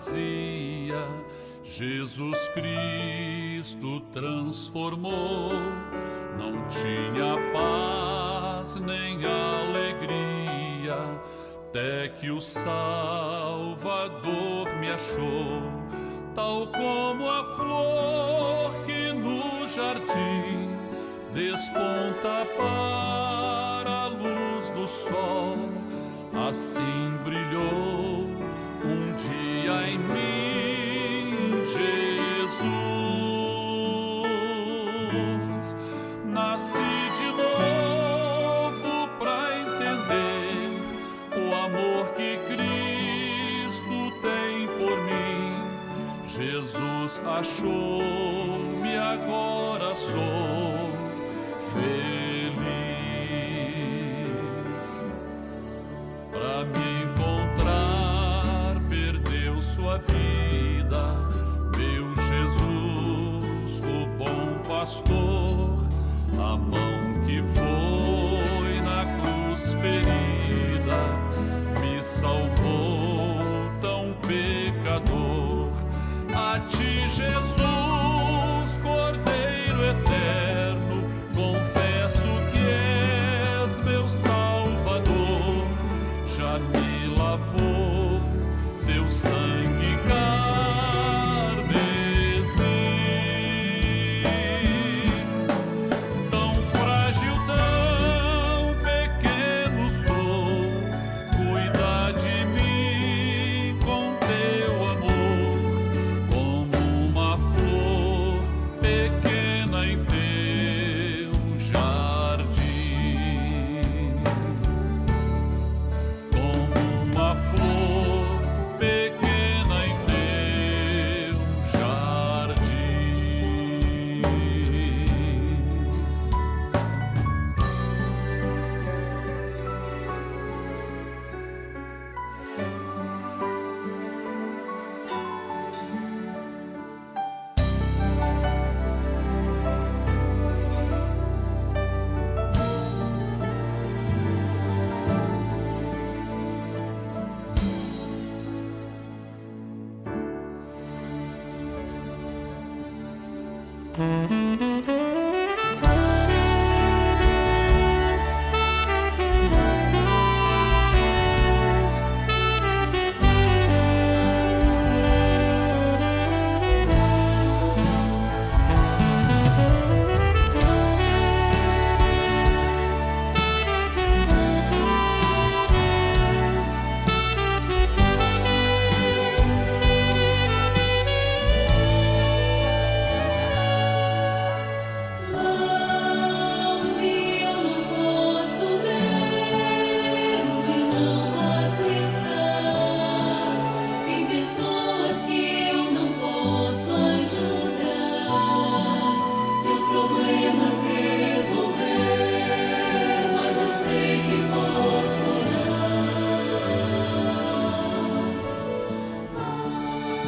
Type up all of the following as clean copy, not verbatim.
vazia, Jesus Cristo transformou. Não tinha paz nem alegria, até que o Salvador me achou. Tal como a flor que no jardim desponta para a luz do sol, assim brilhou um dia em mim Jesus. Nasci de novo pra entender o amor que Cristo tem por mim. Jesus achou-me, agora sou feliz. Pra me encontrar, perdeu sua vida, meu Jesus, o bom pastor. A mão que foi na cruz ferida me salvou, tão pecador. A ti, Jesus, Cordeiro eterno, confesso que és meu Salvador. Já me lavou teu sangue carmesim. Tão frágil, tão pequeno sou, cuida de mim com teu amor, como uma flor pequena em teu jardim. Como uma flor pequena em teu jardim.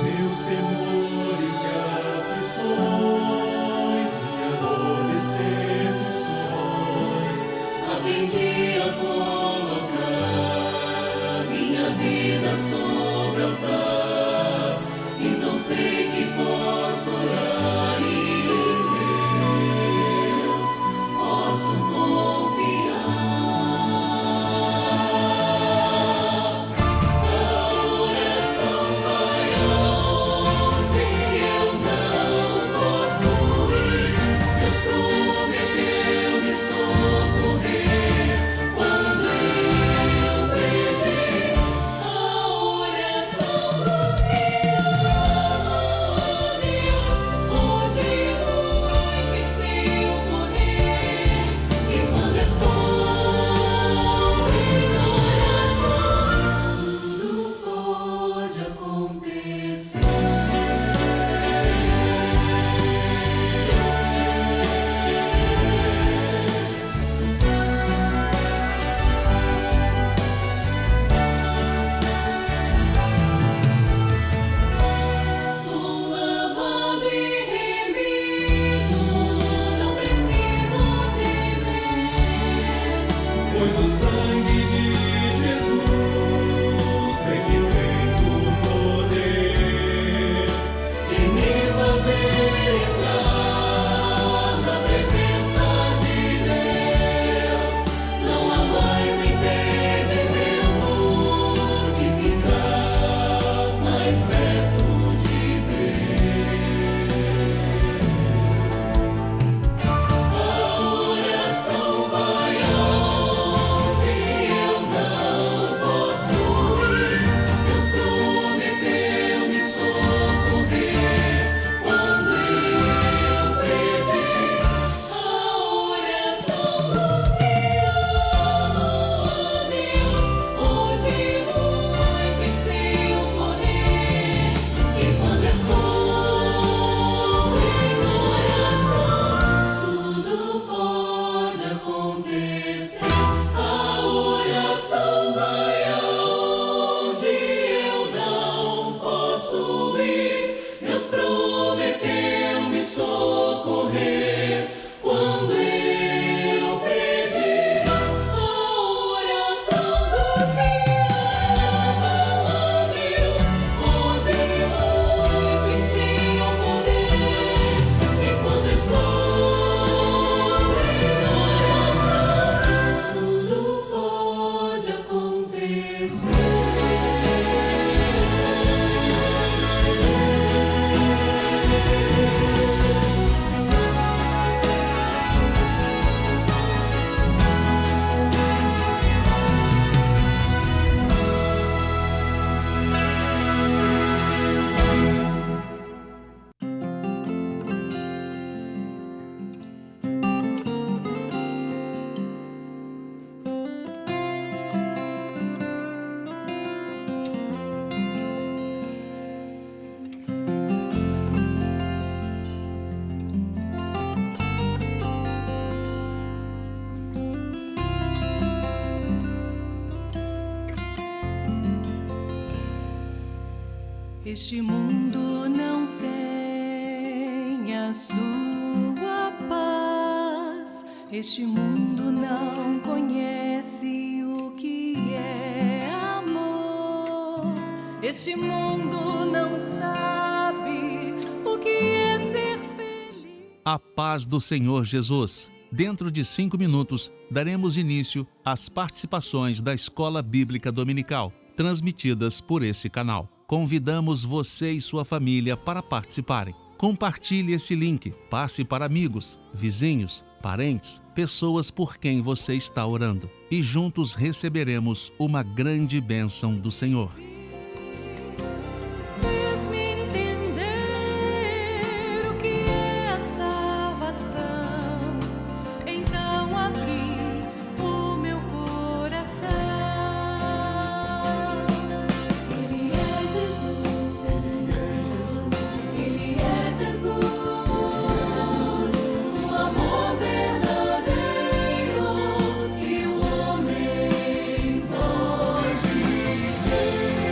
Meus temores e aflições, minha dor, decepções, aprendi a colocar minha vida sobre o altar. Então sei que posso orar e em Deus posso confiar. Pois o sangue de Jesus é que tem o poder. Este mundo não tem a sua paz. Este mundo não conhece o que é amor. Este mundo não sabe o que é ser feliz. A paz do Senhor Jesus. Dentro de 5 minutos, daremos início às participações da Escola Bíblica Dominical, transmitidas por esse canal. Convidamos você e sua família para participarem. Compartilhe esse link, passe para amigos, vizinhos, parentes, pessoas por quem você está orando. E juntos receberemos uma grande bênção do Senhor. Fez-me entender o que é a salvação. Então abri o meu coração. Ele é Jesus. Ele é Jesus. O amor verdadeiro que o homem pode ter.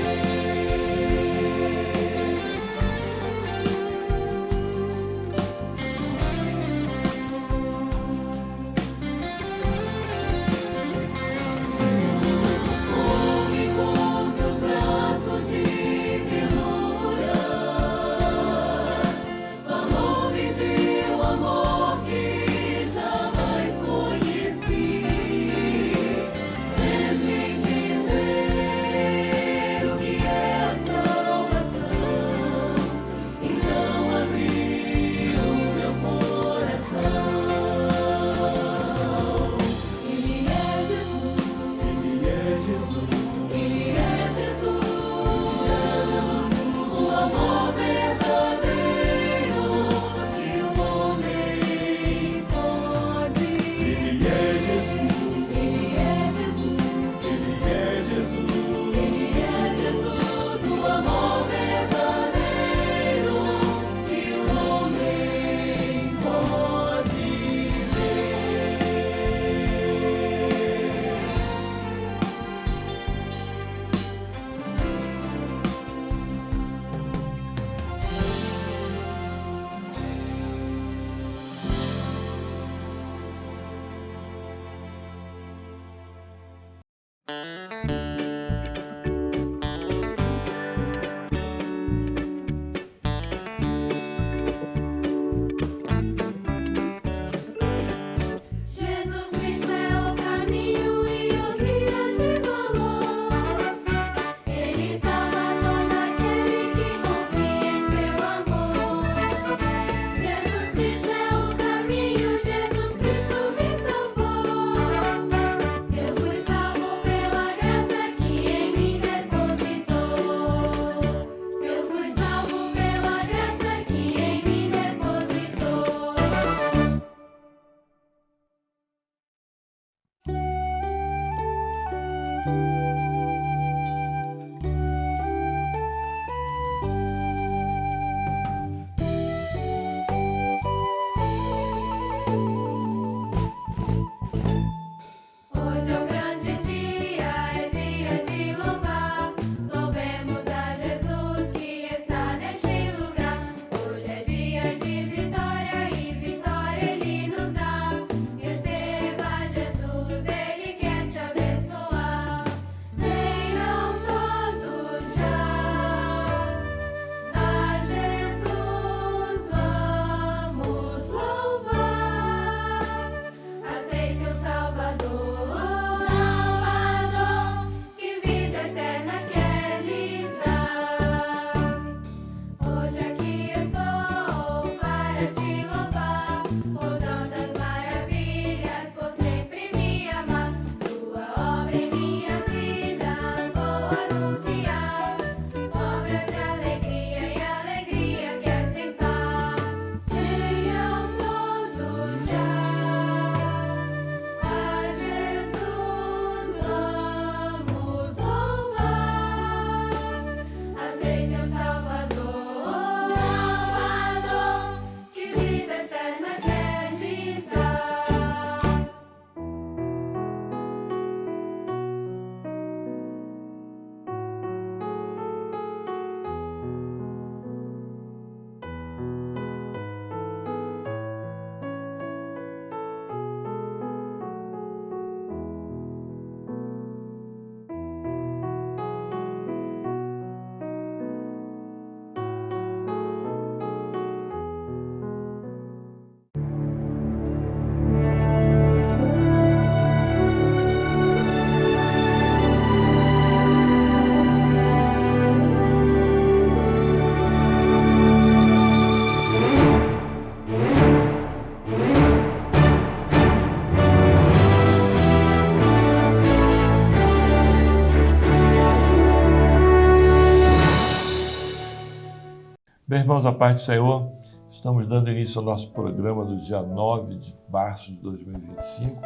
Bem, irmãos, a paz do Senhor, estamos dando início ao nosso programa do dia 9 de março de 2025.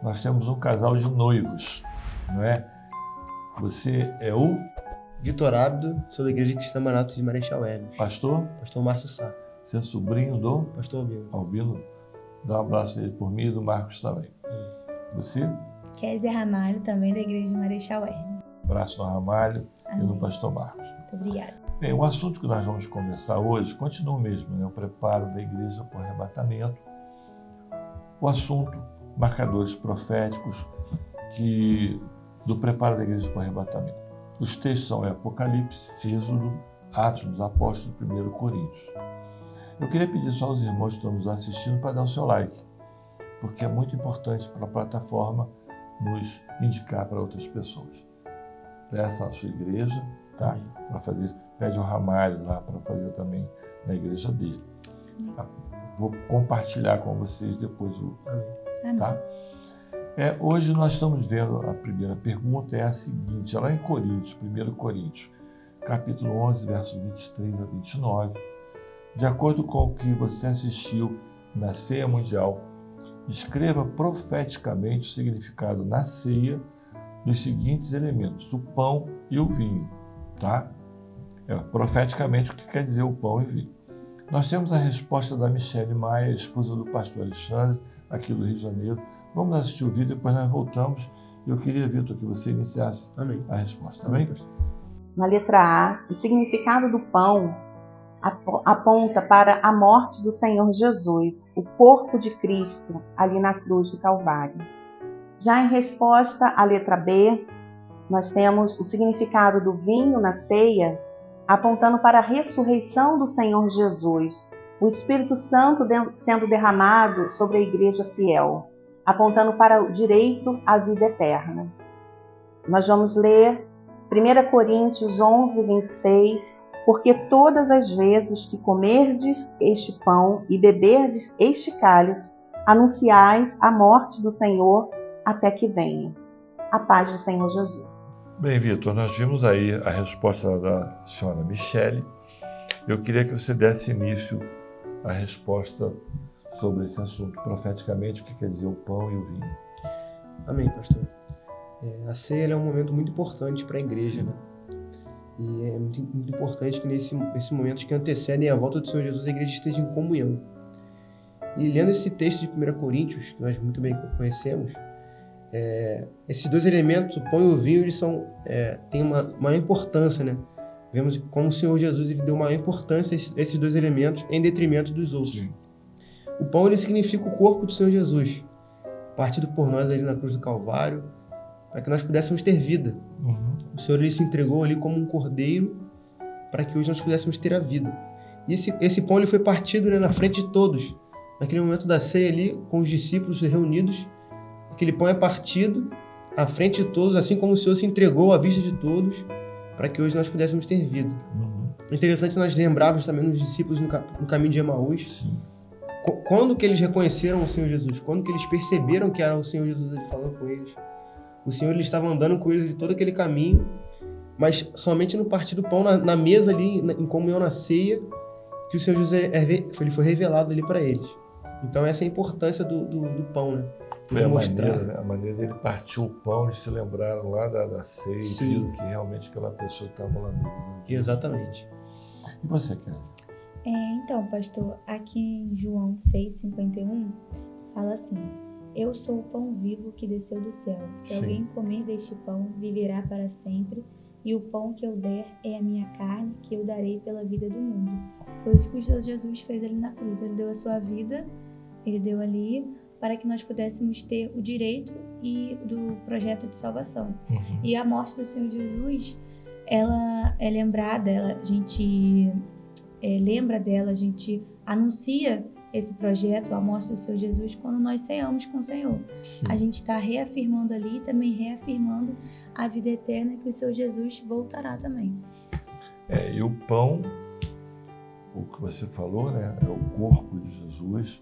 Nós temos um casal de noivos, não é? Você é o Vitor Abdo, sou da Igreja Cristã Manato de Marechal Hermes. pastor? Pastor Márcio Sá. Você é sobrinho do Pastor Albino. Albino? Dá um abraço dele por mim e do Marcos também. Você? Kézia Ramalho, também da Igreja de Marechal Hermes. Abraço no Ramalho e no Amém. pastor Marcos. Muito obrigada. Bem, o assunto que nós vamos conversar hoje continua o mesmo, né? O preparo da igreja para o arrebatamento. O assunto, marcadores proféticos do preparo da igreja para o arrebatamento. Os textos são Apocalipse, Êxodo, Atos dos Apóstolos e 1 Coríntios. Eu queria pedir só aos irmãos que estão nos assistindo para dar o seu like, porque é muito importante para a plataforma nos indicar para outras pessoas. Peça a sua igreja, tá? Para fazer, pede ao Ramalho lá para fazer também na igreja dele. Tá? Vou compartilhar com vocês depois Amém. tá? Hoje nós estamos vendo a primeira pergunta, é a seguinte, lá em Coríntios, 1 Coríntios, capítulo 11, versos 23 a 29, de acordo com o que você assistiu na ceia mundial, escreva profeticamente o significado na ceia dos seguintes elementos, o pão e o vinho, tá? Profeticamente, o que quer dizer o pão e vinho. Nós temos a resposta da Michele Maia, esposa do pastor Alexandre, aqui do Rio de Janeiro. Vamos assistir o vídeo, depois nós voltamos. Eu queria, Vitor, que você iniciasse Amém. a resposta, tá bem? Na letra A, o significado do pão aponta para a morte do Senhor Jesus, o corpo de Cristo, ali na cruz do Calvário. Já em resposta à letra B, nós temos o significado do vinho na ceia, apontando para a ressurreição do Senhor Jesus, o Espírito Santo sendo derramado sobre a igreja fiel, apontando para o direito à vida eterna. Nós vamos ler 1 Coríntios 11, 26, porque todas as vezes que comerdes este pão e beberdes este cálice, anunciais a morte do Senhor até que venha. A paz do Senhor Jesus. Bem, Vitor, nós vimos aí a resposta da senhora Michele. Eu queria que você desse início à resposta sobre esse assunto, profeticamente, o que quer dizer o pão e o vinho. Amém, pastor. A ceia é um momento muito importante para a igreja, né? E é muito importante que nesses momentos que antecedem a volta do Senhor Jesus, a igreja esteja em comunhão. E lendo esse texto de 1 Coríntios, que nós muito bem conhecemos, esses dois elementos, o pão e o vinho, eles têm uma maior importância, né? Vemos como o Senhor Jesus ele deu maior importância a esses dois elementos em detrimento dos outros. Sim. O pão ele significa o corpo do Senhor Jesus, partido por nós ali na cruz do Calvário, para que nós pudéssemos ter vida. Uhum. O Senhor ele se entregou ali como um cordeiro para que hoje nós pudéssemos ter a vida. E esse pão ele foi partido, né, na frente de todos. Naquele momento da ceia ali, com os discípulos reunidos, aquele pão é partido à frente de todos, assim como o Senhor se entregou à vista de todos, para que hoje nós pudéssemos ter vida. Uhum. É interessante nós lembrarmos também dos discípulos no caminho de Emaús. Sim. Quando que eles reconheceram o Senhor Jesus? Quando que eles perceberam que era o Senhor Jesus ali falando com eles? O Senhor ele estava andando com eles de todo aquele caminho, mas somente no partir do pão, na mesa ali, em comunhão na ceia, que o Senhor Jesus ele foi revelado ali para eles. Então essa é a importância do pão, né? Foi a maneira dele partir o pão, eles se lembraram lá da ceia e viram que realmente aquela pessoa estava lá mesmo. Exatamente. E você, Kézia? Então, pastor, aqui em João 6,51, fala assim: Eu sou o pão vivo que desceu do céu. Se alguém comer deste pão, viverá para sempre. E o pão que eu der é a minha carne, que eu darei pela vida do mundo. Foi isso que o Senhor Jesus fez ali na cruz. Ele deu a sua vida, ele deu ali para que nós pudéssemos ter o direito e do projeto de salvação. Uhum. E a morte do Senhor Jesus, ela é lembrada, a gente lembra dela, a gente anuncia esse projeto, a morte do Senhor Jesus, quando nós ceiamos com o Senhor. Sim. A gente está reafirmando ali, também reafirmando a vida eterna, que o Senhor Jesus voltará também. E o pão, o que você falou, né, é o corpo de Jesus,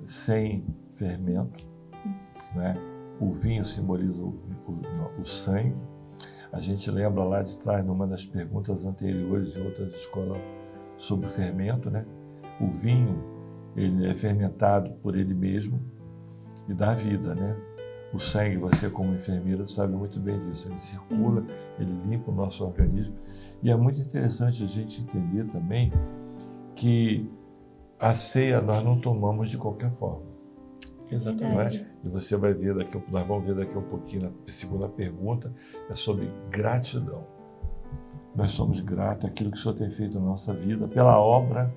sem fermento, né? O vinho simboliza o sangue. A gente lembra lá de trás, numa das perguntas anteriores de outras escolas sobre o fermento, né? O vinho, ele é fermentado por ele mesmo e dá vida, né? O sangue, você como enfermeira sabe muito bem disso, ele circula, ele limpa o nosso organismo. E é muito interessante a gente entender também que a ceia nós não tomamos de qualquer forma. Exatamente. Não é? E você vai ver nós vamos ver daqui um pouquinho na segunda pergunta, é sobre gratidão. Nós somos gratos àquilo que o Senhor tem feito na nossa vida, pela obra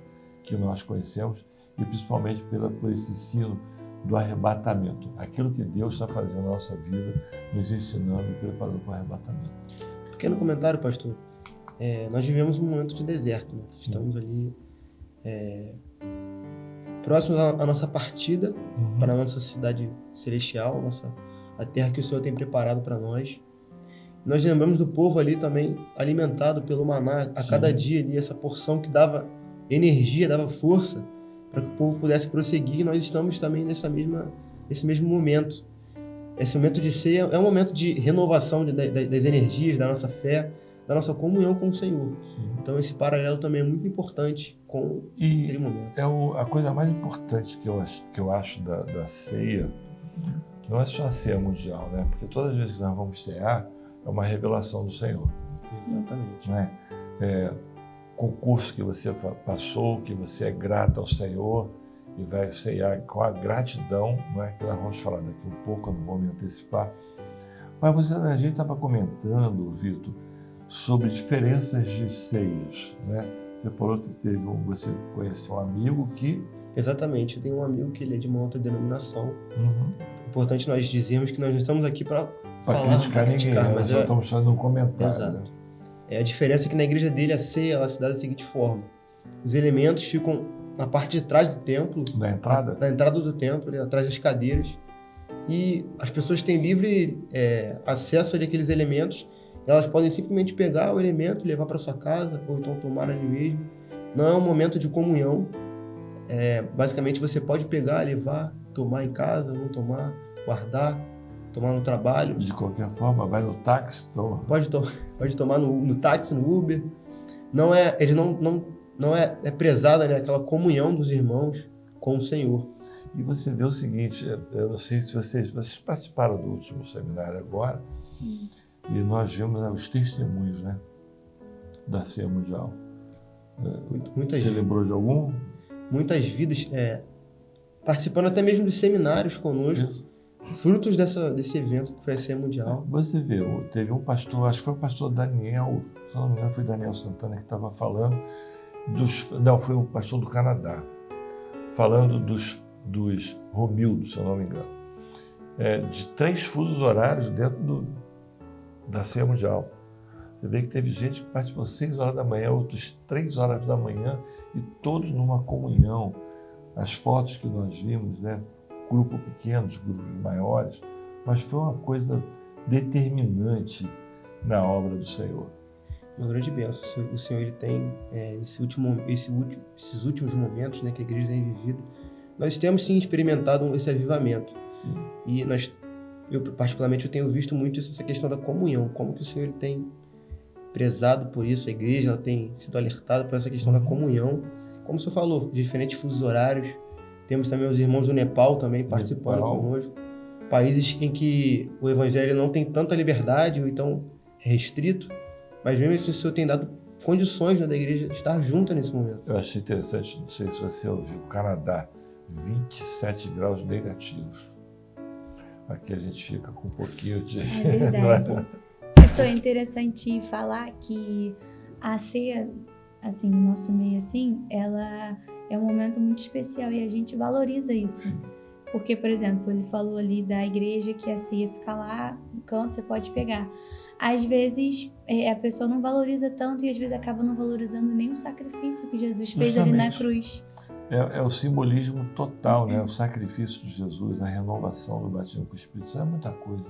que nós conhecemos e principalmente por esse ensino do arrebatamento. Aquilo que Deus está fazendo na nossa vida, nos ensinando e preparando para o arrebatamento. Pequeno comentário, pastor. Nós vivemos um momento de deserto, né? Estamos ali próximos à nossa partida para a nossa cidade celestial, a terra que o Senhor tem preparado para nós. Nós lembramos do povo ali também alimentado pelo maná a cada dia ali, essa porção que dava energia, dava força para que o povo pudesse prosseguir. Nós estamos também nesse mesmo momento. Esse momento de ceia é um momento de renovação das energias, da nossa fé, da nossa comunhão com o Senhor. Então esse paralelo também é muito importante com aquele momento. A coisa mais importante que eu acho da ceia, não é só a ceia mundial, né? Porque todas as vezes que nós vamos cear, é uma revelação do Senhor. Exatamente. Não é? Concurso que você passou, que você é grato ao Senhor e vai ceiar com a gratidão, não é? Que nós vamos falar daqui um pouco, eu não vou me antecipar. Mas a gente estava comentando, Vitor, sobre diferenças de ceias, né? Você falou que você conheceu um amigo que... Exatamente, eu tenho um amigo que ele é de uma outra denominação. É importante nós dizermos que nós não estamos aqui para criticar ninguém, nós só estamos fazendo um comentário. Exato. A diferença é que na igreja dele a ceia ela se dá da seguinte forma: os elementos ficam na parte de trás do templo, na entrada do templo, ali, atrás das cadeiras, e as pessoas têm livre acesso àqueles elementos. Elas podem simplesmente pegar o elemento e levar para sua casa, ou então tomar ali mesmo. Não é um momento de comunhão. Basicamente você pode pegar, levar, tomar em casa, não tomar, guardar, tomar no trabalho. De qualquer forma, vai no táxi, toma. Pode tomar no táxi, no Uber. Não é prezada, né, aquela comunhão dos irmãos com o Senhor. E você vê o seguinte, eu não sei se vocês participaram do último seminário agora. Sim. E nós vimos os testemunhos, né, da ceia mundial. Você lembrou de algum? Muitas vidas participando até mesmo de seminários conosco. Isso. Frutos desse evento que foi a ceia mundial. Você vê, teve um pastor, acho que foi o pastor Daniel, se não me engano foi Daniel Santana que estava falando, foi um pastor do Canadá, falando dos Romildos, se eu não me engano, de 3 fusos horários dentro da ceia mundial. Você vê que teve gente que participou 6 horas da manhã, outros 3 horas da manhã, e todos numa comunhão. As fotos que nós vimos, né? Grupo pequenos, grupos maiores, mas foi uma coisa determinante na obra do Senhor. Uma grande bênção. O Senhor ele tem esses últimos momentos, né, que a igreja tem vivido. Nós temos sim experimentado esse avivamento. Sim. E eu particularmente tenho visto muito essa questão da comunhão, como que o Senhor ele tem prezado por isso, a igreja ela tem sido alertada por essa questão da comunhão. Como o senhor falou, diferentes fusos horários. Temos também os irmãos do Nepal também participando conosco. Países em que o evangelho não tem tanta liberdade, ou então é restrito, mas mesmo assim o Senhor tem dado condições, né, da igreja estar junta nesse momento. Eu achei interessante, não sei se você ouviu, o Canadá, 27 graus negativos. Aqui a gente fica com um pouquinho de... É verdade. Pastor, é interessante falar que a ceia, assim, no nosso meio, assim, ela é um momento muito especial e a gente valoriza isso. Sim. Porque, por exemplo, ele falou ali da igreja que a ceia fica lá no canto, você pode pegar. Às vezes, a pessoa não valoriza tanto e às vezes acaba não valorizando nem o sacrifício que Jesus fez ali na cruz. É o simbolismo total, né? O sacrifício de Jesus, a renovação do batismo com o Espírito Santo, é muita coisa,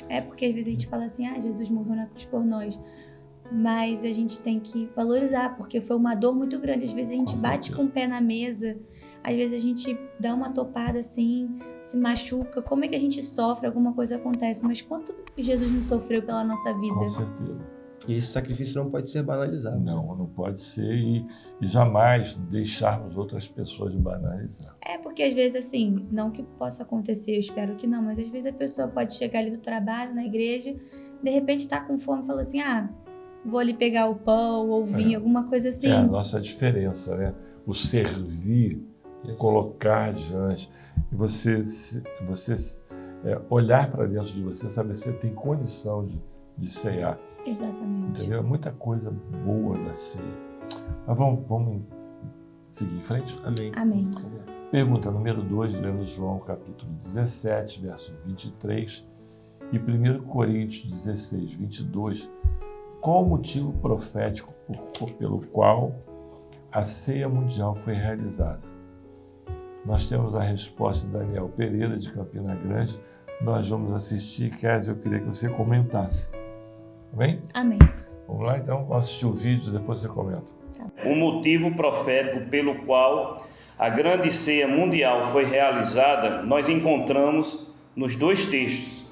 né? Porque às vezes a gente fala assim, Jesus morreu na cruz por nós. Mas a gente tem que valorizar, porque foi uma dor muito grande. Às vezes a gente bate com o pé na mesa, às vezes a gente dá uma topada assim, se machuca. Como é que a gente sofre? Alguma coisa acontece, mas quanto Jesus não sofreu pela nossa vida? Com certeza. E esse sacrifício não pode ser banalizado. Não pode ser e jamais deixarmos outras pessoas banalizar. É porque às vezes, assim, não que possa acontecer, eu espero que não, mas às vezes a pessoa pode chegar ali do trabalho, na igreja, de repente tá com fome e fala assim, vou ali pegar o pão ou vinho, alguma coisa assim. É a nossa diferença, né? O servir, colocar diante, e você olhar para dentro de você, saber se você tem condição de ceiar. Exatamente. Entendeu? Muita coisa boa da ceia. Mas vamos seguir em frente? Amém. Pergunta número 2, lendo João capítulo 17, verso 23 e 1 Coríntios 16, 22. Qual o motivo profético pelo qual a ceia mundial foi realizada? Nós temos a resposta de Daniel Pereira, de Campina Grande. Nós vamos assistir. Kézia, eu queria que você comentasse. Amém? Amém. Vamos lá, então? Vamos assistir o vídeo, depois você comenta. O motivo profético pelo qual a grande ceia mundial foi realizada, nós encontramos nos 2 textos.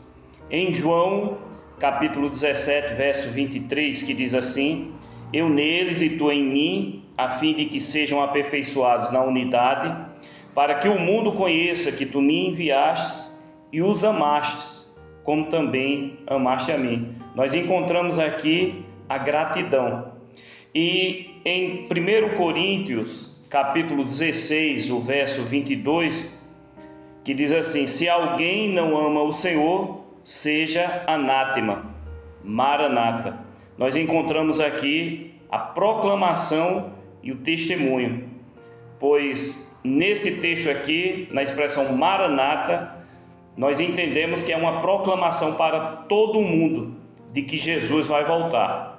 Em João, capítulo 17, verso 23, que diz assim: Eu neles e tu em mim, a fim de que sejam aperfeiçoados na unidade, para que o mundo conheça que tu me enviastes e os amastes, como também amaste a mim. Nós encontramos aqui a gratidão. E em 1 Coríntios, capítulo 16, o verso 22, que diz assim: Se alguém não ama o Senhor, seja anátema, maranata. Nós encontramos aqui a proclamação e o testemunho, pois nesse texto aqui, na expressão maranata, nós entendemos que é uma proclamação para todo o mundo de que Jesus vai voltar.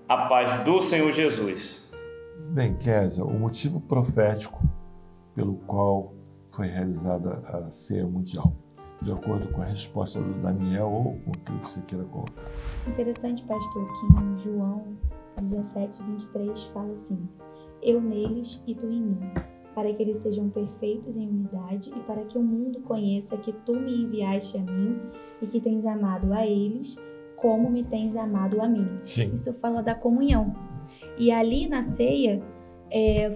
A paz do Senhor Jesus. Bem, Kézia, o motivo profético pelo qual foi realizada a ceia mundial, de acordo com a resposta do Daniel ou com o que você queira colocar. Interessante, pastor, que em João 17, 23 fala assim: Eu neles e tu em mim, para que eles sejam perfeitos em unidade e para que o mundo conheça que tu me enviaste a mim e que tens amado a eles como me tens amado a mim. Sim. Isso fala da comunhão. E ali na ceia,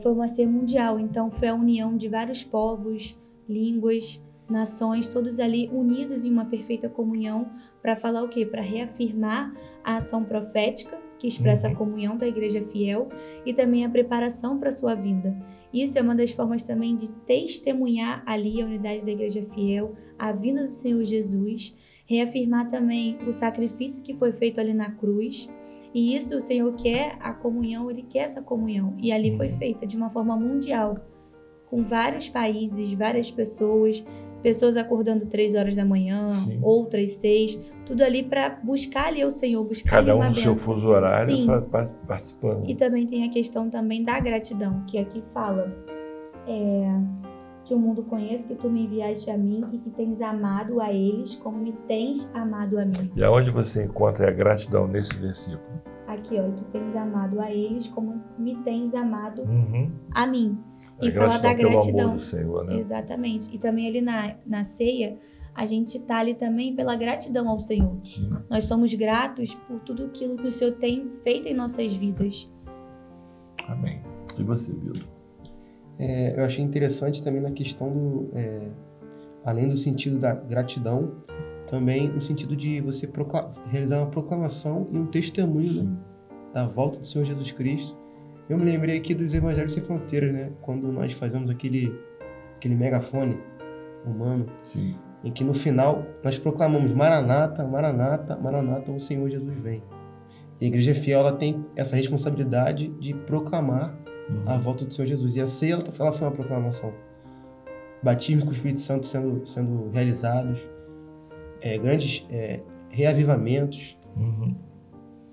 foi uma ceia mundial, então foi a união de vários povos, línguas, nações, todos ali unidos em uma perfeita comunhão para falar o quê? Para reafirmar a ação profética, que expressa a comunhão da igreja fiel e também a preparação para a sua vinda. Isso é uma das formas também de testemunhar ali a unidade da igreja fiel, a vinda do Senhor Jesus, reafirmar também o sacrifício que foi feito ali na cruz. E isso o Senhor quer a comunhão, Ele quer essa comunhão. E ali foi feita de uma forma mundial, com vários países, várias pessoas acordando 3 horas da manhã, Sim. outras 6, tudo ali para buscar ali o Senhor, buscar Cada ali um uma no seu bênção. fuso horário Sim. participando. E também tem a questão também da gratidão, que aqui fala que o mundo conheça que tu me enviaste a mim e que tens amado a eles como me tens amado a mim. E aonde você encontra a gratidão nesse versículo? Aqui, ó, e tu tens amado a eles como me tens amado a mim. A E fala da pelo gratidão. amor do Senhor, né? Exatamente. E também ali na ceia, a gente tá ali também pela gratidão ao Senhor. Sim. Nós somos gratos por tudo aquilo que o Senhor tem feito em nossas vidas. Amém. E você, Vitor? Eu achei interessante também na questão além do sentido da gratidão, também no sentido de você realizar uma proclamação e um testemunho, né, da volta do Senhor Jesus Cristo. Eu me lembrei aqui dos Evangelhos Sem Fronteiras, né? Quando nós fazemos aquele megafone humano, Sim. em que no final nós proclamamos Maranata, Maranata, Maranata, o Senhor Jesus vem. E a Igreja Fiel, ela tem essa responsabilidade de proclamar a volta do Senhor Jesus. E a ceia, ela foi uma proclamação. Batismo com o Espírito Santo sendo realizados, grandes reavivamentos.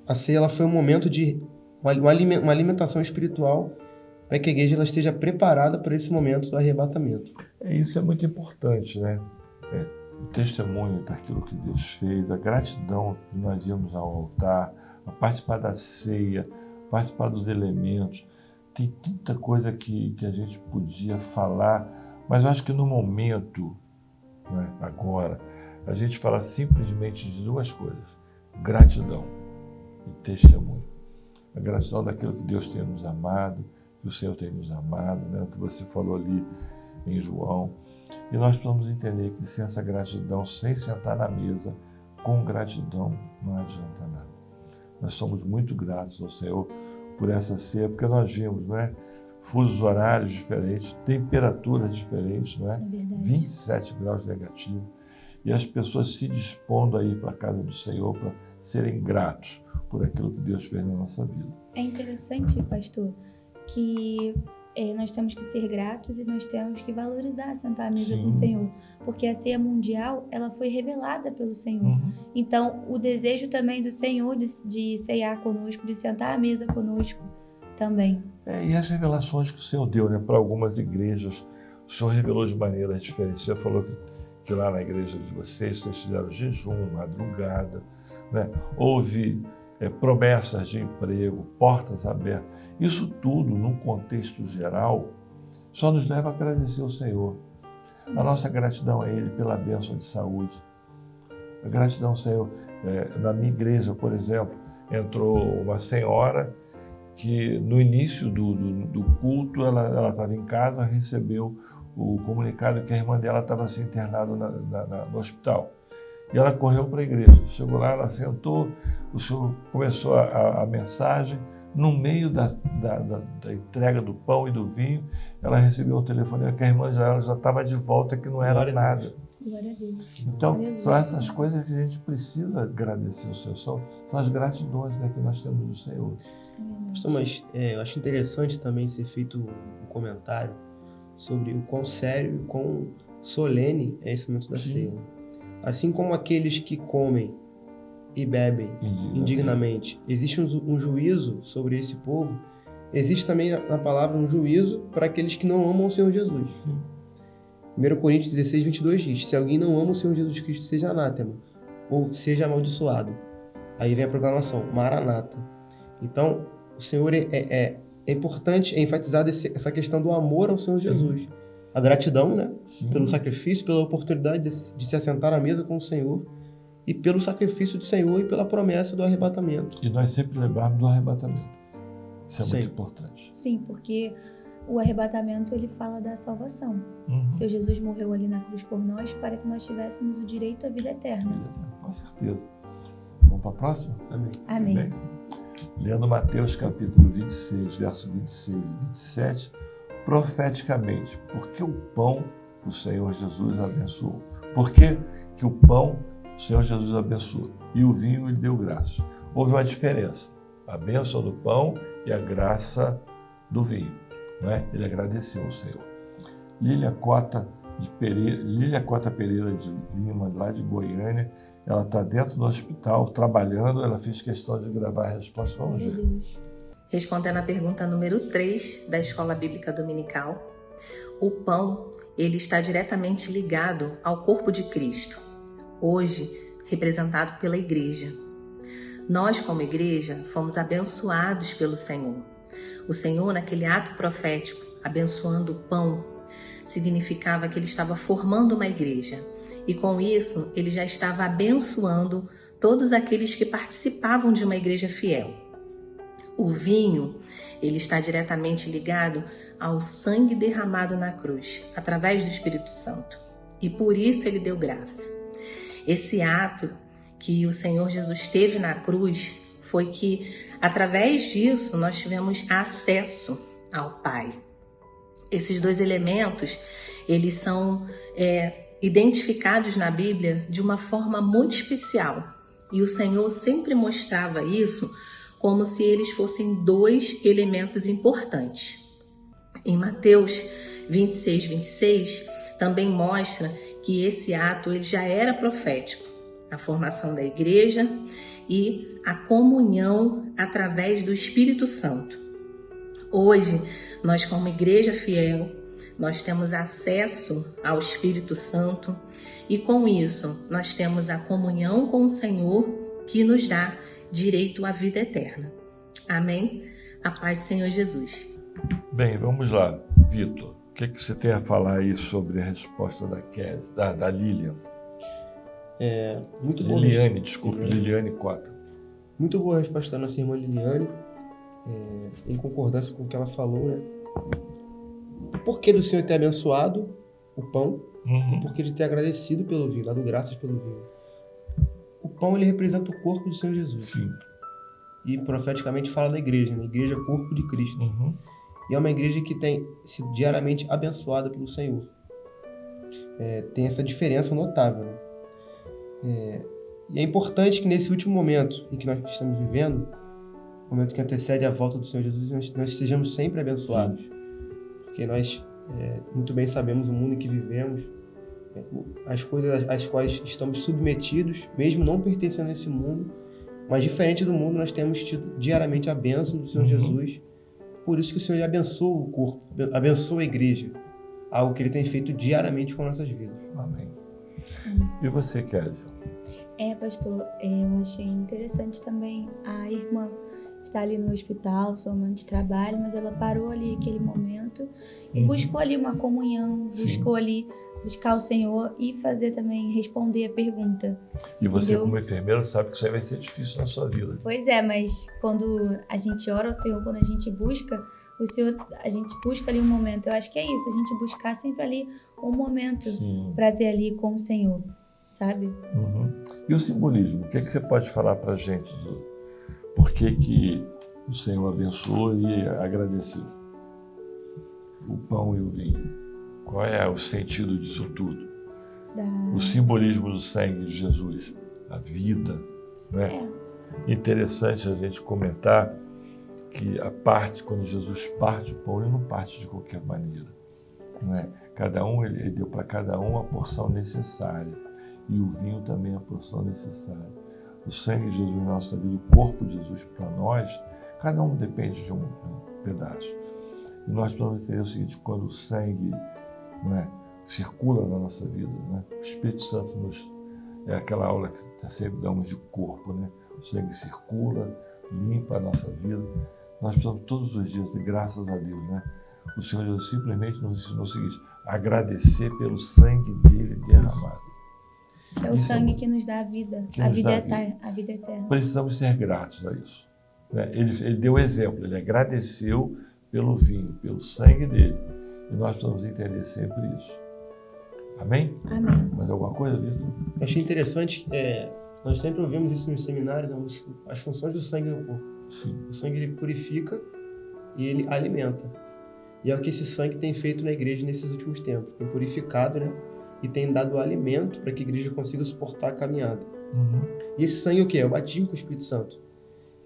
A ceia, ela foi um momento de uma alimentação espiritual para que a igreja ela esteja preparada para esse momento do arrebatamento. Isso é muito importante, né? O testemunho daquilo que Deus fez, a gratidão de nós irmos ao altar, a participar da ceia, participar dos elementos. Tem tanta coisa que a gente podia falar, mas eu acho que no momento, né, agora, a gente fala simplesmente de 2 coisas: gratidão e testemunho. A gratidão daquilo que Deus tem nos amado, que o Senhor tem nos amado, né? O que você falou ali em João. E nós precisamos entender que sem essa gratidão, sem sentar na mesa, com gratidão não adianta nada. Nós somos muito gratos ao Senhor por essa ceia, porque nós vimos, não é? Fusos horários diferentes, temperaturas diferentes, não é? 27 graus negativos. E as pessoas se dispondo a ir para a casa do Senhor para serem gratos por aquilo que Deus fez na nossa vida. É interessante, pastor, que nós temos que ser gratos e nós temos que valorizar sentar à mesa com o Senhor, porque a ceia mundial, ela foi revelada pelo Senhor. Então, o desejo também do Senhor de ceiar conosco, de sentar à mesa conosco também. E as revelações que o Senhor deu, né, para algumas igrejas, o Senhor revelou de maneiras diferentes. Você falou que lá na igreja de vocês fizeram jejum, madrugada, né? Houve promessas de emprego, portas abertas. Isso tudo, num contexto geral, só nos leva a agradecer ao Senhor. A nossa gratidão a Ele pela bênção de saúde. A gratidão ao Senhor. Na minha igreja, por exemplo, entrou uma senhora que no início do culto, ela estava em casa, recebeu o comunicado que a irmã dela estava se internada no hospital. E ela correu para a igreja. Chegou lá, ela sentou, o senhor começou a mensagem. No meio da entrega do pão e do vinho, ela recebeu um telefonema que a irmã já estava de volta, que não era nada. Glória a Deus. Então, são essas coisas que a gente precisa agradecer ao Senhor. São as gratidões, né, que nós temos do Senhor. Pastor, mas eu acho interessante também ser feito um comentário sobre o quão sério e quão solene é esse momento da ceia. Assim como aqueles que comem e bebem indignamente, existe um juízo sobre esse povo, existe também na palavra um juízo para aqueles que não amam o Senhor Jesus. 1 Coríntios 16, 22 diz: se alguém não ama o Senhor Jesus Cristo, seja anátema, ou seja amaldiçoado. Aí vem a proclamação, Maranata. Então, o Senhor é importante, é enfatizado essa questão do amor ao Senhor Jesus. A gratidão, né, pelo sacrifício, pela oportunidade de se assentar à mesa com o Senhor, e pelo sacrifício do Senhor e pela promessa do arrebatamento. E nós sempre lembramos do arrebatamento. Isso é muito importante. Sim, porque o arrebatamento, ele fala da salvação. O Senhor Jesus morreu ali na cruz por nós para que nós tivéssemos o direito à vida eterna. Com certeza. Vamos para a próxima? Amém. Lendo Mateus capítulo 26, verso 26 e 27, profeticamente, porque o pão o Senhor Jesus abençoou. Por que o pão o Senhor Jesus abençoou e o vinho ele deu graças? Houve uma diferença, a bênção do pão e a graça do vinho, não é? Ele agradeceu ao Senhor. Lília Cota Pereira de Lima, lá de Goiânia, ela está dentro do hospital trabalhando, ela fez questão de gravar a resposta. Vamos ver. Respondendo à pergunta número 3 da Escola Bíblica Dominical, o pão ele está diretamente ligado ao corpo de Cristo, hoje representado pela igreja. Nós, como igreja, fomos abençoados pelo Senhor. O Senhor, naquele ato profético, abençoando o pão, significava que ele estava formando uma igreja. E com isso, ele já estava abençoando todos aqueles que participavam de uma igreja fiel. O vinho, ele está diretamente ligado ao sangue derramado na cruz, através do Espírito Santo. E por isso ele deu graça. Esse ato que o Senhor Jesus teve na cruz foi que, através disso, nós tivemos acesso ao Pai. Esses dois elementos, eles são identificados na Bíblia de uma forma muito especial. E o Senhor sempre mostrava isso como se eles fossem dois elementos importantes. Em Mateus 26, 26, também mostra que esse ato ele já era profético, a formação da igreja e a comunhão através do Espírito Santo. Hoje, nós como igreja fiel, nós temos acesso ao Espírito Santo e com isso nós temos a comunhão com o Senhor que nos dá direito à vida eterna. Amém? A paz do Senhor Jesus. Bem, vamos lá, Vitor. O que você tem a falar aí sobre a resposta da Lilian? Muito bom. Liliane Cota. Muito boa a resposta da nossa irmã Liliane, em concordância com o que ela falou, né? O porquê do Senhor ter abençoado o pão, o porquê de ter agradecido pelo vinho, dado graças pelo vinho. O pão, ele representa o corpo do Senhor Jesus. Sim. E profeticamente fala da igreja, né? Igreja é o corpo de Cristo. E é uma igreja que tem sido diariamente abençoada pelo Senhor. Tem essa diferença notável, né? E é importante que nesse último momento em que nós estamos vivendo, o momento que antecede a volta do Senhor Jesus, nós estejamos sempre abençoados. Sim. Porque nós muito bem sabemos o mundo em que vivemos, as coisas às quais estamos submetidos, mesmo não pertencendo a esse mundo, mas diferente do mundo, nós temos tido diariamente a bênção do Senhor Jesus. Por isso que o Senhor abençoa o corpo, abençoa a igreja, algo que Ele tem feito diariamente com nossas vidas. Amém. E você, Kézia? Pastor, eu achei interessante também a irmã estar ali no hospital, seu momento de trabalho, mas ela parou ali aquele momento e buscou ali uma comunhão, buscou ali buscar o Senhor e fazer também, responder a pergunta. E você, como enfermeira, sabe que isso aí vai ser difícil na sua vida. Pois é, mas quando a gente ora ao Senhor, quando a gente busca o Senhor, a gente busca ali um momento. Eu acho que é isso, a gente buscar sempre ali um momento para ter ali com o Senhor, sabe? E o simbolismo? O que é que você pode falar para a gente? Por que o Senhor abençoou e agradeceu? O pão e o vinho. Qual é o sentido disso tudo? O simbolismo do sangue de Jesus, a vida, né? Interessante a gente comentar que a parte, quando Jesus parte o pão, ele não parte de qualquer maneira, né? Cada um, ele deu para cada um a porção necessária, e o vinho também a porção necessária. O sangue de Jesus na nossa vida, o corpo de Jesus para nós, cada um depende de um pedaço. E nós precisamos entender o seguinte: quando o sangue, circula na nossa vida, o Espírito Santo é aquela aula que sempre damos de corpo, o sangue circula, limpa a nossa vida. Nós precisamos todos os dias, de graças a Deus, O Senhor Jesus simplesmente nos ensinou o seguinte: agradecer pelo sangue dele derramado. É o sangue que nos dá a vida, a vida eterna. Precisamos ser gratos a isso. Ele deu o exemplo, ele agradeceu pelo vinho, pelo sangue dele. E nós precisamos entender sempre isso. Amém? Amém. Mais alguma coisa, Vitor? Eu achei interessante, nós sempre ouvimos isso nos seminários, as funções do sangue no corpo. Sim. O sangue, ele purifica e ele alimenta. E é o que esse sangue tem feito na igreja nesses últimos tempos. Tem purificado, e tem dado alimento para que a igreja consiga suportar a caminhada. E esse sangue é o quê? É o batismo com o Espírito Santo.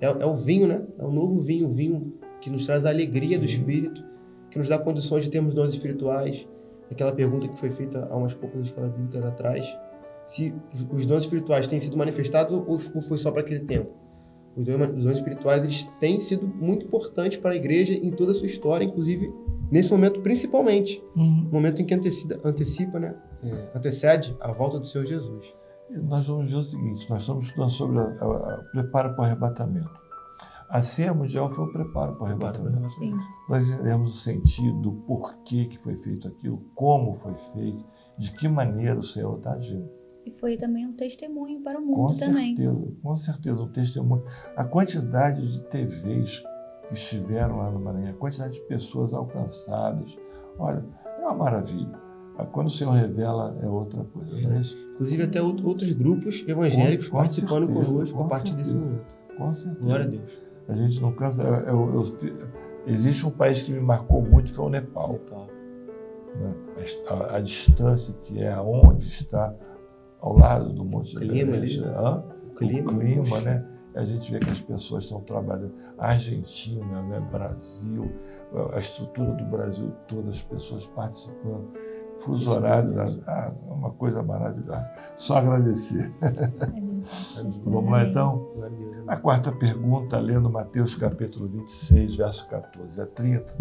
É o vinho, É o novo vinho, o vinho que nos traz a alegria do Espírito, que nos dá condições de termos dons espirituais. Aquela pergunta que foi feita há umas poucas escolas bíblicas atrás, se os dons espirituais têm sido manifestados ou foi só para aquele tempo. Os dons espirituais, eles têm sido muito importantes para a igreja em toda a sua história, inclusive nesse momento principalmente, no momento em que antecede a volta do Senhor Jesus. E nós vamos ver o seguinte: nós estamos estudando sobre o preparo para o arrebatamento. A ceia mundial foi o preparo para o arrebatamento. Sim. Nós entendemos o sentido, do porquê que foi feito aquilo, como foi feito, de que maneira o Senhor está agindo. E foi também um testemunho para o mundo também. Com certeza, um testemunho. A quantidade de TVs que estiveram lá no Maranhão, a quantidade de pessoas alcançadas, olha, é uma maravilha. Quando o Senhor revela, é outra coisa, não é isso? Inclusive até outros grupos evangélicos participando conosco a partir desse momento. Com certeza. Glória a Deus. A gente não cansa. Existe um país que me marcou muito, foi o Nepal. A distância que é aonde está, ao lado do Monte Everest. O clima, A gente vê que as pessoas estão trabalhando. A Argentina, Brasil, a estrutura do Brasil toda, as pessoas participando. Fuso horário, uma coisa maravilhosa. Só agradecer. Vamos lá, então? A quarta pergunta, lendo Mateus capítulo 26, verso 14 a 30,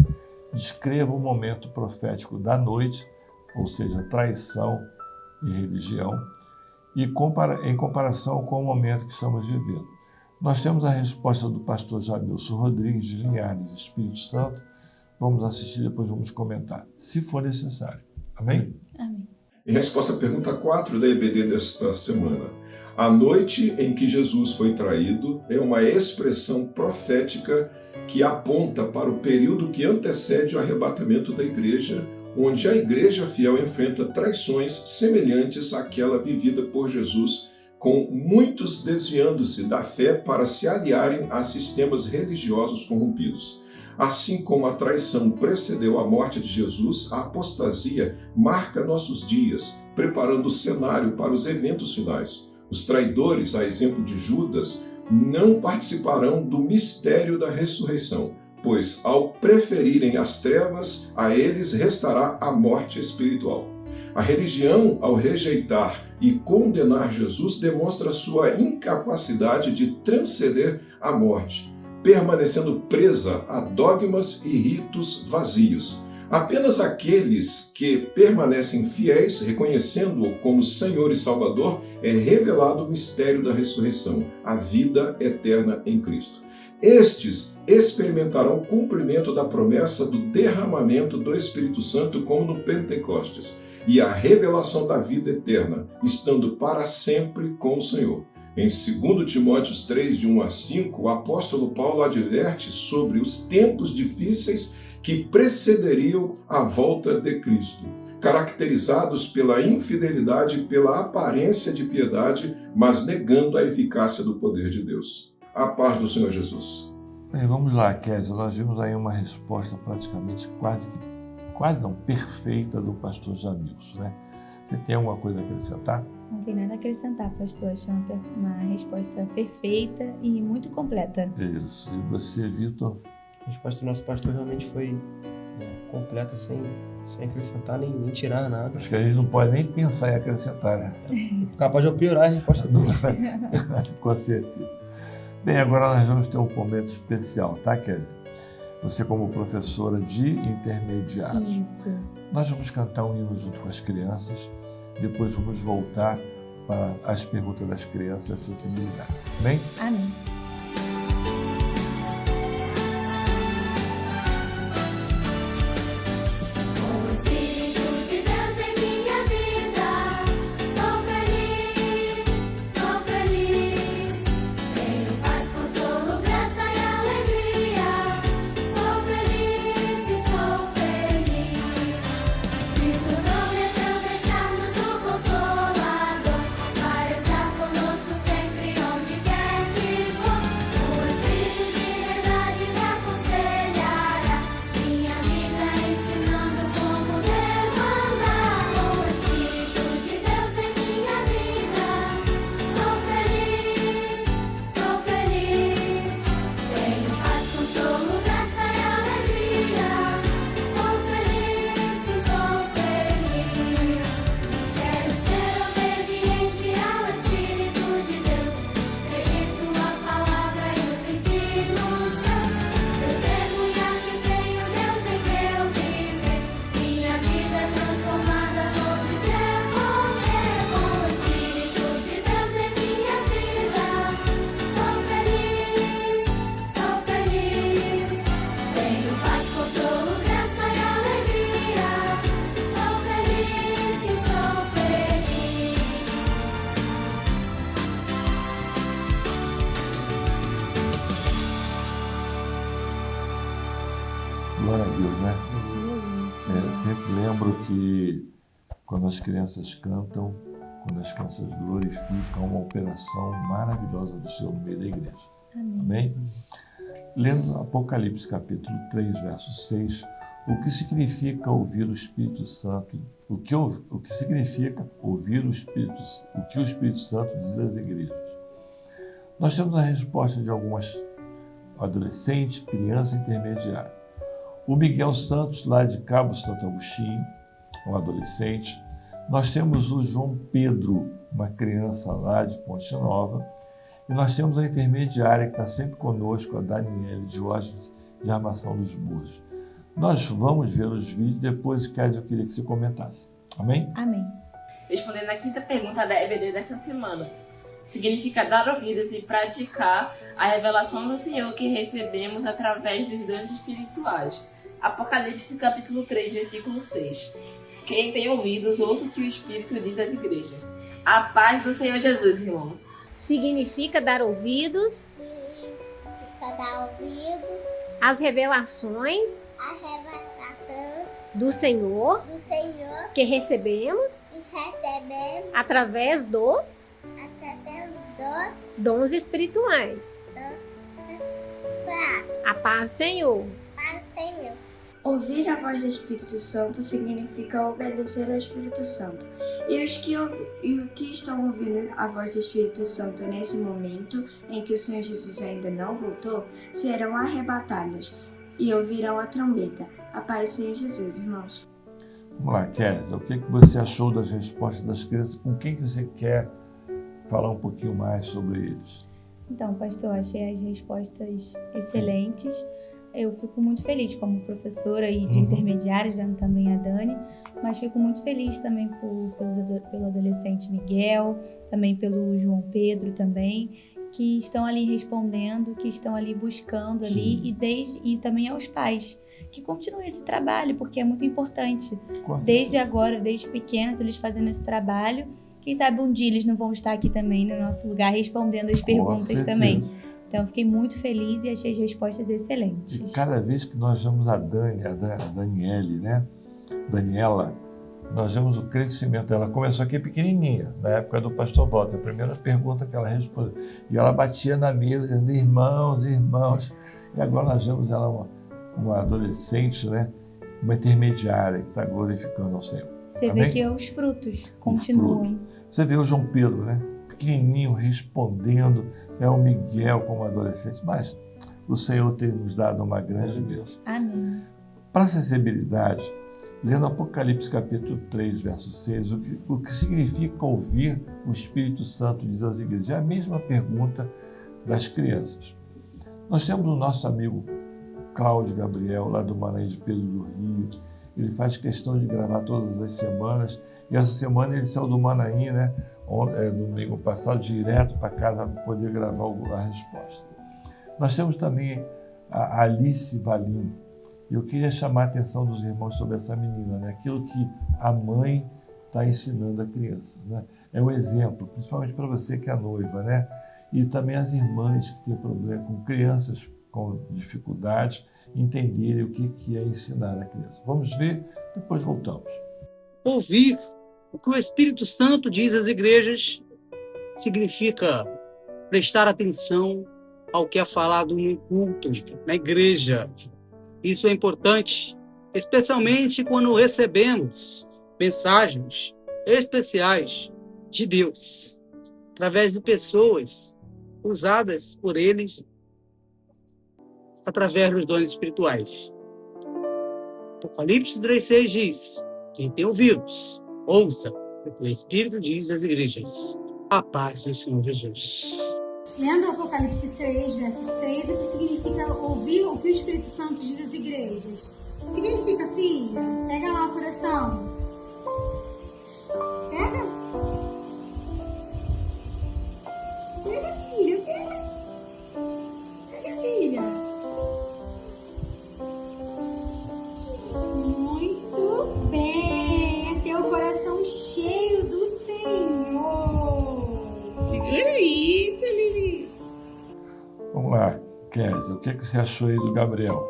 descreva o momento profético da noite, ou seja, traição e religião, e em comparação com o momento que estamos vivendo. Nós temos a resposta do pastor Jamilson Rodrigues de Linhares, Espírito Santo. Vamos assistir, depois vamos comentar, se for necessário. Amém? Amém. Em resposta à pergunta 4 da EBD desta semana, A noite em que Jesus foi traído é uma expressão profética que aponta para o período que antecede o arrebatamento da igreja, onde a igreja fiel enfrenta traições semelhantes àquela vivida por Jesus, com muitos desviando-se da fé para se aliarem a sistemas religiosos corrompidos. Assim como a traição precedeu a morte de Jesus, a apostasia marca nossos dias, preparando o cenário para os eventos finais. Os traidores, a exemplo de Judas, não participarão do mistério da ressurreição, pois, ao preferirem as trevas, a eles restará a morte espiritual. A religião, ao rejeitar e condenar Jesus, demonstra sua incapacidade de transcender a morte, permanecendo presa a dogmas e ritos vazios. Apenas aqueles que permanecem fiéis, reconhecendo-o como Senhor e Salvador, é revelado o mistério da ressurreição, a vida eterna em Cristo. Estes experimentarão o cumprimento da promessa do derramamento do Espírito Santo como no Pentecostes, e a revelação da vida eterna, estando para sempre com o Senhor. Em 2 Timóteo 3, de 1 a 5, o apóstolo Paulo adverte sobre os tempos difíceis que precederiam a volta de Cristo, caracterizados pela infidelidade e pela aparência de piedade, mas negando a eficácia do poder de Deus. A paz do Senhor Jesus. Bem, vamos lá, Kézia. Nós vimos aí uma resposta praticamente quase não, perfeita do pastor Jamilson, né? Você tem alguma coisa a acrescentar? Não tem nada a acrescentar, pastor. Achei uma resposta perfeita e muito completa. Isso. E você, Vitor? A resposta do nosso pastor realmente foi completa, sem acrescentar nem tirar nada. Acho que a gente não pode nem pensar em acrescentar, né? Capaz de eu piorar a resposta dele. Com certeza. Bem, agora nós vamos ter um momento especial, tá, Kézia? Você como professora de intermediários. Isso. Nós vamos cantar um hino junto com as crianças, depois vamos voltar para as perguntas das crianças e a sensibilidade. Bem? Amém. Glória a Deus, né? Sempre lembro que quando as crianças cantam, quando as crianças glorificam, uma operação maravilhosa do Senhor no meio da igreja. Amém. Amém? Lendo Apocalipse capítulo 3, verso 6, o que significa ouvir o Espírito Santo? O que significa ouvir o Espírito Santo diz às igrejas? Nós temos a resposta de algumas adolescentes, crianças intermediárias. O Miguel Santos, lá de Cabo Santo Agostinho, um adolescente. Nós temos o João Pedro, uma criança lá de Ponte Nova. E nós temos a intermediária que está sempre conosco, a Daniele Jorge, de Armação dos Burros. Nós vamos ver os vídeos, depois, Kézia, eu queria que você comentasse. Amém? Amém. Respondendo a quinta pergunta da EBD dessa semana. Significa dar ouvidos e praticar a revelação do Senhor que recebemos através dos dons espirituais. Apocalipse capítulo 3, versículo 6. Quem tem ouvidos, ouça o que o Espírito diz às igrejas. A paz do Senhor Jesus, irmãos. Significa dar ouvidos Para dar ouvido às revelações à revelação do Senhor do Senhor que recebemos e recebemos através dos através dos dons espirituais. A paz do Senhor. para o Senhor. Ouvir a voz do Espírito Santo significa obedecer ao Espírito Santo. E os que estão ouvindo a voz do Espírito Santo nesse momento em que o Senhor Jesus ainda não voltou, serão arrebatados e ouvirão a trombeta. A paz do Senhor Jesus, irmãos. Vamos lá, Kézia, o que você achou das respostas das crianças? Com quem que você quer falar um pouquinho mais sobre eles? Então, pastor, achei as respostas excelentes. Eu fico muito feliz como professora e de intermediários, vendo também a Dani, mas fico muito feliz também pelo adolescente Miguel, também pelo João Pedro também, que estão ali respondendo, que estão ali buscando ali, e também aos pais, que continuem esse trabalho, porque é muito importante. Desde agora, desde pequenos, eles fazendo esse trabalho. Quem sabe um dia eles não vão estar aqui também no nosso lugar respondendo as perguntas também. Então, fiquei muito feliz e achei as respostas excelentes. E cada vez que nós vemos a Daniele, né? Daniela, nós vemos o crescimento dela. Começou aqui pequenininha, na época do pastor Walter. A primeira pergunta que ela respondeu. E ela batia na mesa, dizendo, irmãos, irmãos. E agora nós vemos ela uma adolescente, né? Uma intermediária que está glorificando ao Senhor. Você vê que os frutos continuam. Você vê o João Pedro, né? Pequenininho, respondendo, o Miguel como adolescente, mas o Senhor tem nos dado uma grande bênção. Amém. Para acessibilidade, lendo Apocalipse capítulo 3, verso 6, o que significa ouvir o Espírito Santo diz às igrejas? É a mesma pergunta das crianças. Nós temos o nosso amigo Cláudio Gabriel, lá do Maranhão de Pedro do Rio. Ele faz questão de gravar todas as semanas. E essa semana ele saiu do Maranhão, né? Domingo passado, direto para casa para poder gravar a resposta. Nós temos também a Alice Valim. Eu queria chamar a atenção dos irmãos sobre essa menina, né? Aquilo que a mãe está ensinando a criança, né? É um exemplo, principalmente para você que é noiva, né? E também as irmãs que têm problema com crianças com dificuldades, entenderem o que é ensinar a criança. Vamos ver, depois voltamos. Ouvir o que o Espírito Santo diz às igrejas significa prestar atenção ao que é falado no culto, na igreja. Isso é importante, especialmente quando recebemos mensagens especiais de Deus, através de pessoas usadas por eles, através dos dons espirituais. Apocalipse 3,6 diz, quem tem ouvidos, ouça o que o Espírito diz às igrejas. A paz do Senhor Jesus. Lendo Apocalipse 3, verso 6, o que significa ouvir o que o Espírito Santo diz às igrejas? Significa, filha, pega lá o coração. Pega. Pega, filha, pega. Pega, filha. Muito bem. É ter o coração cheio do Senhor. Segura aí, Lili. Vamos lá, Kézia, o que você achou aí do Gabriel?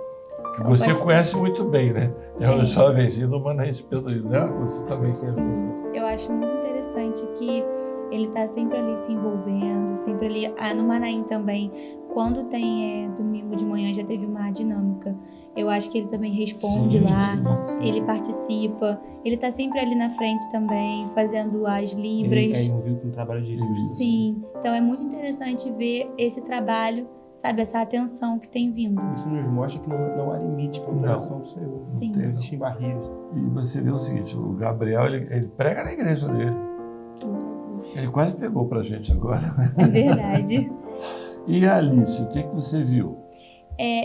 Que você conhece muito bem, né? É um jovenzinho do Maranhão de Pedro, né? Você também conhece. Eu acho muito interessante que ele está sempre ali se envolvendo, sempre ali. No Maranhão também, quando tem domingo de manhã, já teve uma dinâmica. Eu acho que ele também responde lá, ele participa, ele está sempre ali na frente também, fazendo as libras. Ele é envolvido com o trabalho de libras. Sim, então é muito interessante ver esse trabalho, sabe, essa atenção que tem vindo. Isso nos mostra que não há limite para a operação do Senhor. Sim. Não existem barreiras. E você vê o seguinte, o Gabriel, ele prega na igreja dele. Ele quase pegou pra gente agora. É verdade. E a Alice, o que você viu?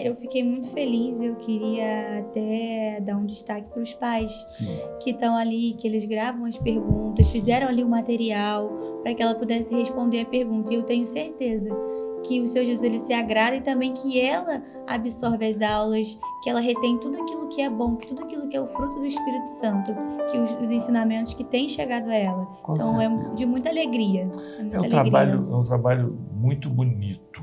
Eu fiquei muito feliz, eu queria até dar um destaque para os pais. Sim. Que estão ali, que eles gravam as perguntas, fizeram ali o material para que ela pudesse responder a pergunta. E eu tenho certeza que o Senhor Jesus ele se agrada e também que ela absorve as aulas, que ela retém tudo aquilo que é bom, que tudo aquilo que é o fruto do Espírito Santo, que os ensinamentos que têm chegado a ela. Com então certeza. é de muita alegria. É um trabalho muito bonito.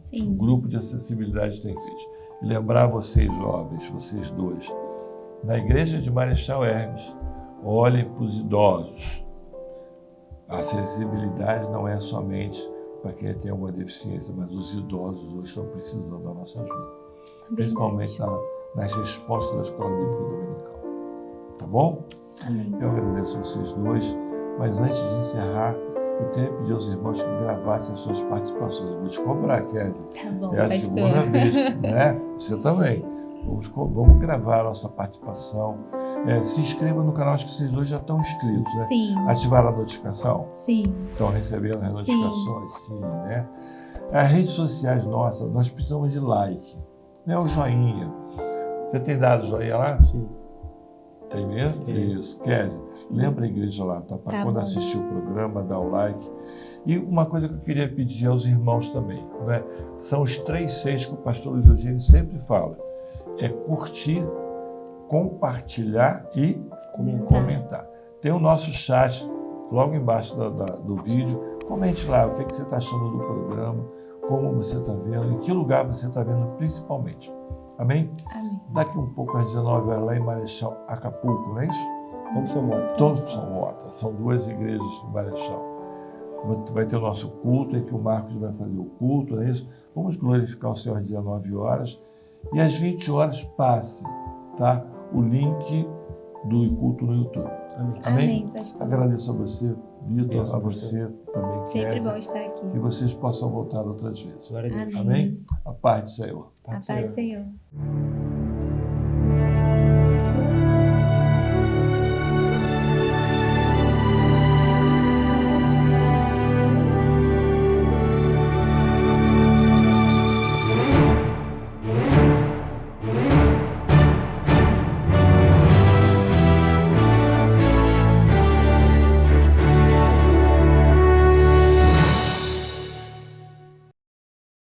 Sim. O grupo de acessibilidade tem feito. E lembrar vocês, jovens, vocês dois, na igreja de Marechal Hermes, olhem para os idosos. A acessibilidade não é somente para quem tem alguma deficiência, mas os idosos hoje estão precisando da nossa ajuda. Principalmente nas respostas da Escola Bíblica Dominical. Tá bom? Amém. Eu agradeço vocês dois, mas antes de encerrar, eu queria pedir aos irmãos que gravassem as suas participações. Eu vou te cobrar, Kézia. Tá bom, é a pastor. segunda vez, né? Você também. Vamos gravar a nossa participação. Se inscreva no canal, acho que vocês dois já estão inscritos, né? Sim. Ativaram a notificação? Sim. Estão recebendo as notificações? Sim, né? As redes sociais nossas, nós precisamos de like, né? O joinha. Você tem dado joinha lá? Sim. Tem mesmo? Isso. Kézia, lembra a igreja lá, tá? Para quando assistir o programa, dá o like. E uma coisa que eu queria pedir aos irmãos também, né? São os 3 Cs que o pastor Luiz Eugênio sempre fala. É curtir, compartilhar e comentar. Tem o nosso chat logo embaixo do vídeo. Comente lá o que você está achando do programa, como você está vendo, em que lugar você está vendo principalmente. Amém? Amém. Daqui um pouco às 19 horas lá em Marechal Acapulco, não é isso? Thompson Mota. São 2 igrejas de Marechal. Vai ter o nosso culto, em que o Marcos vai fazer o culto, não é isso? Vamos glorificar o Senhor às 19 horas. E às 20 horas passe, tá? O link do culto no YouTube. Amém? Amém, pastor. Agradeço a você, Vitor, a você também, Sempre Kézia, bom estar aqui. que vocês possam voltar outras vezes. Amém. Amém? A paz do Senhor. A paz do Senhor.